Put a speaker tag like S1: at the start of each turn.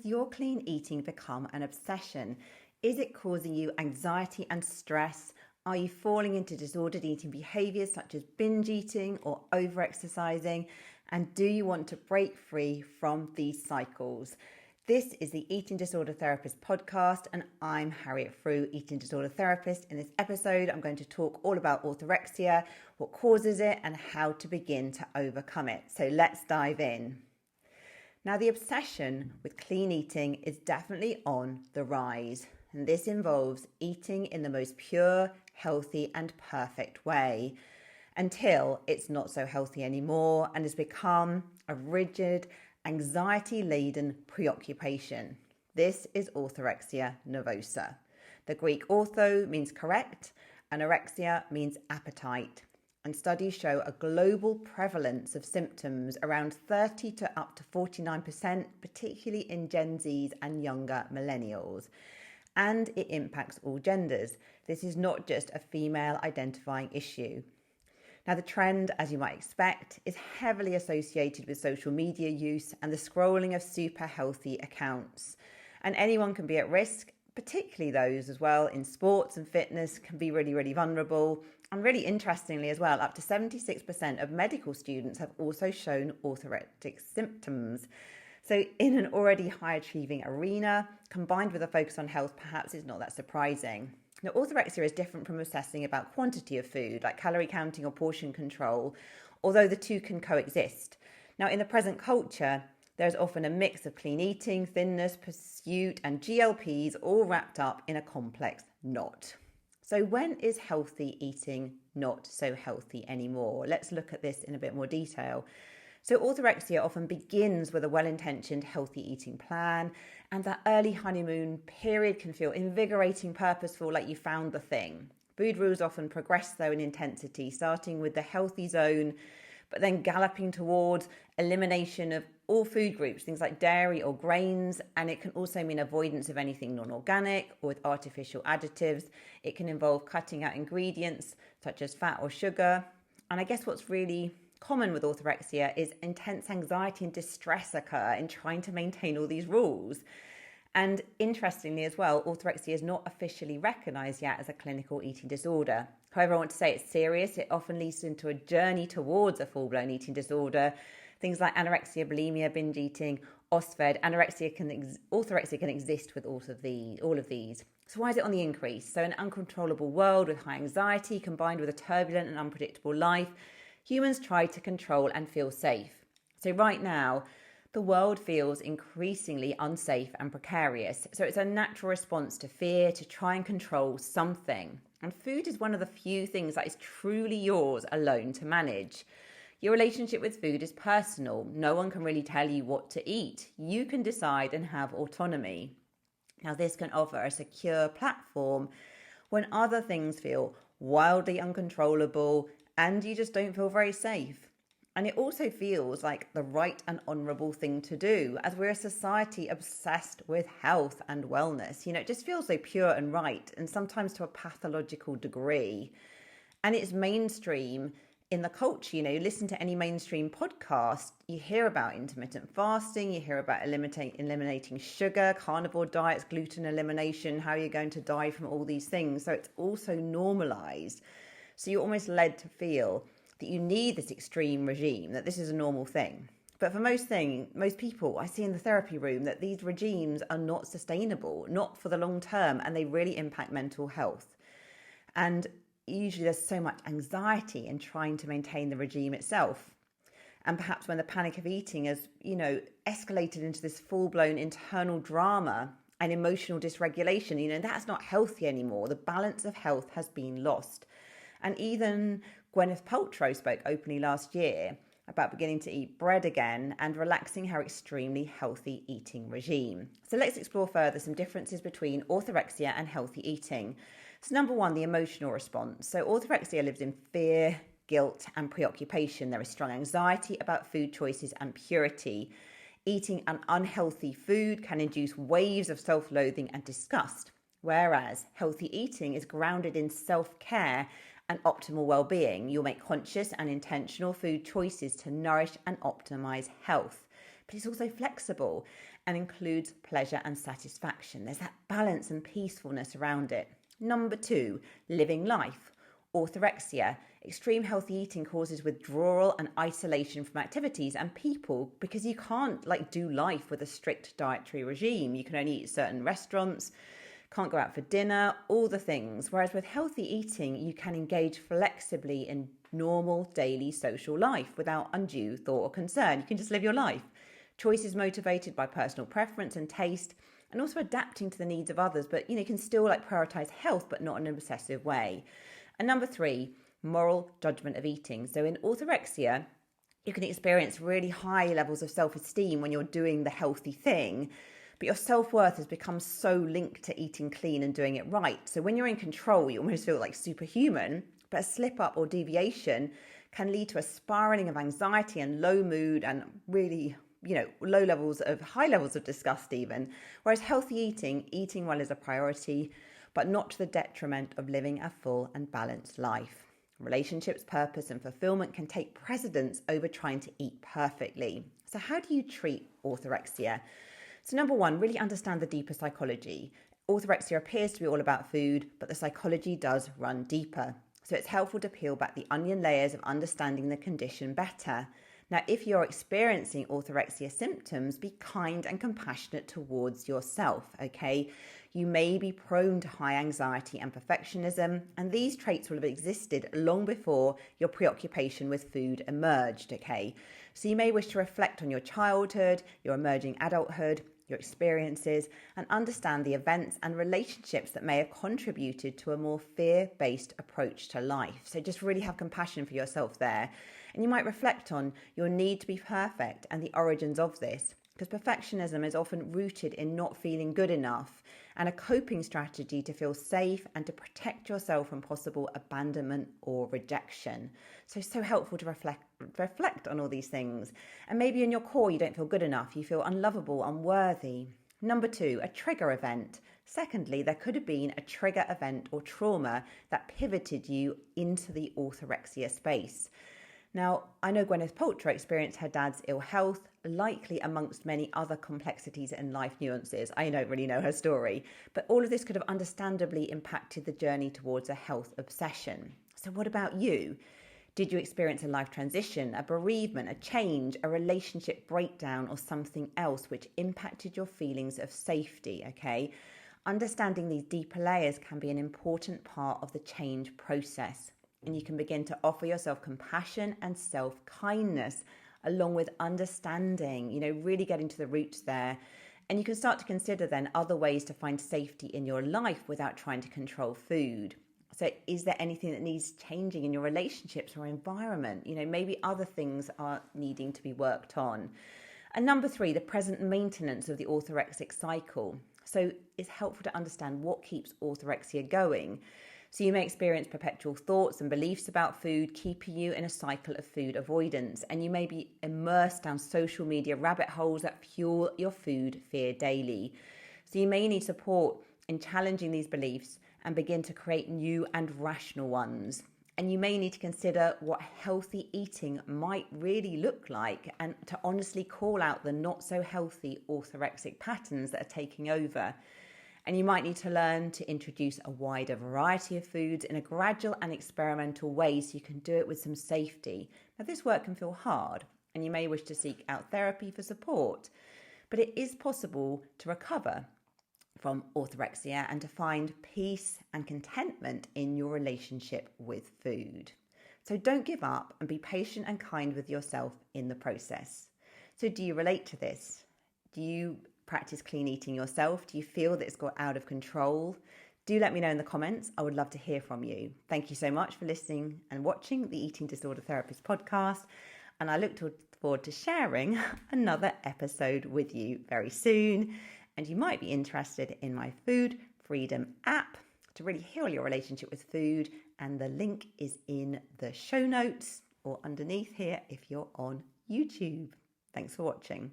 S1: Has your clean eating become an obsession? Is it causing you anxiety and stress? Are you falling into disordered eating behaviors such as binge eating or overexercising? And do you want to break free from these cycles? This is the Eating Disorder Therapist podcast, and I'm Harriet Frew, eating disorder therapist. In this episode, I'm going to talk all about orthorexia, what causes it, and how to begin to overcome it. So let's dive in. Now, the obsession with clean eating is definitely on the rise, and this involves eating in the most pure, healthy, and perfect way until it's not so healthy anymore and has become a rigid, anxiety-laden preoccupation. This is orthorexia nervosa. The Greek ortho means correct, anorexia means appetite. And studies show a global prevalence of symptoms around 30 to up to 49%, particularly in Gen Zs and younger millennials. And it impacts all genders. This is not just a female identifying issue. Now, the trend, as you might expect, is heavily associated with social media use and the scrolling of super healthy accounts. And anyone can be at risk, particularly those as well in sports and fitness can be really vulnerable. And really interestingly as well, up to 76% of medical students have also shown orthorexic symptoms. So in an already high achieving arena, combined with a focus on health, perhaps it's not that surprising. Now, orthorexia is different from obsessing about quantity of food, like calorie counting or portion control, although the two can coexist. Now, in the present culture, there's often a mix of clean eating, thinness, pursuit, and GLPs all wrapped up in a complex knot. So when is healthy eating not so healthy anymore? Let's look at this in a bit more detail. So orthorexia often begins with a well-intentioned healthy eating plan, and that early honeymoon period can feel invigorating, purposeful, like you found the thing. Food rules often progress though in intensity, starting with the healthy zone, but then galloping towards elimination of all food groups, things like dairy or grains, and it can also mean avoidance of anything non-organic or with artificial additives. It can involve cutting out ingredients such as fat or sugar. And I guess what's really common with orthorexia is intense anxiety and distress occur in trying to maintain all these rules. And interestingly as well, orthorexia is not officially recognised yet as a clinical eating disorder. However, I want to say it's serious. It often leads into a journey towards a full-blown eating disorder. Things like anorexia, bulimia, binge eating, OSFED, orthorexia can exist with all of these. So why is it on the increase? So an uncontrollable world with high anxiety combined with a turbulent and unpredictable life, humans try to control and feel safe. So right now, the world feels increasingly unsafe and precarious. So it's a natural response to fear to try and control something. And food is one of the few things that is truly yours alone to manage. Your relationship with food is personal. No one can really tell you what to eat. You can decide and have autonomy. Now, this can offer a secure platform when other things feel wildly uncontrollable and you just don't feel very safe. And it also feels like the right and honourable thing to do, as we're a society obsessed with health and wellness. It just feels so pure and right, and sometimes to a pathological degree. And it's mainstream in the culture. You listen to any mainstream podcast, you hear about intermittent fasting, you hear about eliminating sugar, carnivore diets, gluten elimination, how you're going to die from all these things. So it's also normalised. So you're almost led to feel that you need this extreme regime, that this is a normal thing. But for most people I see in the therapy room that these regimes are not sustainable, not for the long term, and they really impact mental health. And usually there's so much anxiety in trying to maintain the regime itself. And perhaps when the panic of eating has, escalated into this full-blown internal drama and emotional dysregulation, that's not healthy anymore. The balance of health has been lost. And even Gwyneth Paltrow spoke openly last year about beginning to eat bread again and relaxing her extremely healthy eating regime. So let's explore further some differences between orthorexia and healthy eating. So number one, the emotional response. So orthorexia lives in fear, guilt, and preoccupation. There is strong anxiety about food choices and purity. Eating an unhealthy food can induce waves of self-loathing and disgust, whereas healthy eating is grounded in self-care and optimal well-being. You'll make conscious and intentional food choices to nourish and optimize health. But it's also flexible and includes pleasure and satisfaction. There's that balance and peacefulness around it. Number 2, living life. Orthorexia. Extreme healthy eating causes withdrawal and isolation from activities and people because you can't do life with a strict dietary regime. You can only eat at certain restaurants, can't go out for dinner, all the things. Whereas with healthy eating, you can engage flexibly in normal daily social life without undue thought or concern. You can just live your life. Choice is motivated by personal preference and taste, and also adapting to the needs of others, but you can still prioritize health, but not in an obsessive way. And number 3, moral judgment of eating. So in orthorexia, you can experience really high levels of self-esteem when you're doing the healthy thing, but your self-worth has become so linked to eating clean and doing it right. So when you're in control, you almost feel like superhuman, but a slip up or deviation can lead to a spiraling of anxiety and low mood and really high levels of disgust even. Whereas healthy eating well is a priority, but not to the detriment of living a full and balanced life. Relationships, purpose, and fulfillment can take precedence over trying to eat perfectly. So how do you treat orthorexia? So number 1, really understand the deeper psychology. Orthorexia appears to be all about food, but the psychology does run deeper. So it's helpful to peel back the onion layers of understanding the condition better. Now, if you're experiencing orthorexia symptoms, be kind and compassionate towards yourself, okay? You may be prone to high anxiety and perfectionism, and these traits will have existed long before your preoccupation with food emerged, okay? So you may wish to reflect on your childhood, your emerging adulthood, your experiences, and understand the events and relationships that may have contributed to a more fear-based approach to life. So just really have compassion for yourself there. And you might reflect on your need to be perfect and the origins of this, because perfectionism is often rooted in not feeling good enough and a coping strategy to feel safe and to protect yourself from possible abandonment or rejection. So helpful to reflect on all these things. And maybe in your core, you don't feel good enough. You feel unlovable, unworthy. Number 2, a trigger event. Secondly, there could have been a trigger event or trauma that pivoted you into the orthorexia space. Now, I know Gwyneth Paltrow experienced her dad's ill health, likely amongst many other complexities and life nuances. I don't really know her story, but all of this could have understandably impacted the journey towards a health obsession. So what about you? Did you experience a life transition, a bereavement, a change, a relationship breakdown, or something else which impacted your feelings of safety, okay? Understanding these deeper layers can be an important part of the change process. And you can begin to offer yourself compassion and self-kindness along with understanding, really getting to the roots there. And you can start to consider then other ways to find safety in your life without trying to control food. So is there anything that needs changing in your relationships or environment? Maybe other things are needing to be worked on. And number 3, the present maintenance of the orthorexic cycle. So it's helpful to understand what keeps orthorexia going. So you may experience perpetual thoughts and beliefs about food, keeping you in a cycle of food avoidance. And you may be immersed down social media rabbit holes that fuel your food fear daily. So you may need support in challenging these beliefs and begin to create new and rational ones. And you may need to consider what healthy eating might really look like and to honestly call out the not so healthy orthorexic patterns that are taking over. And you might need to learn to introduce a wider variety of foods in a gradual and experimental way so you can do it with some safety. Now, this work can feel hard and you may wish to seek out therapy for support, but it is possible to recover from orthorexia and to find peace and contentment in your relationship with food. So don't give up and be patient and kind with yourself in the process. So do you relate to this? Do you practice clean eating yourself? Do you feel that it's got out of control? Do let me know in the comments. I would love to hear from you. Thank you so much for listening and watching the Eating Disorder Therapist podcast. And I look forward to sharing another episode with you very soon. And you might be interested in my Food Freedom app to really heal your relationship with food. And the link is in the show notes or underneath here if you're on YouTube. Thanks for watching.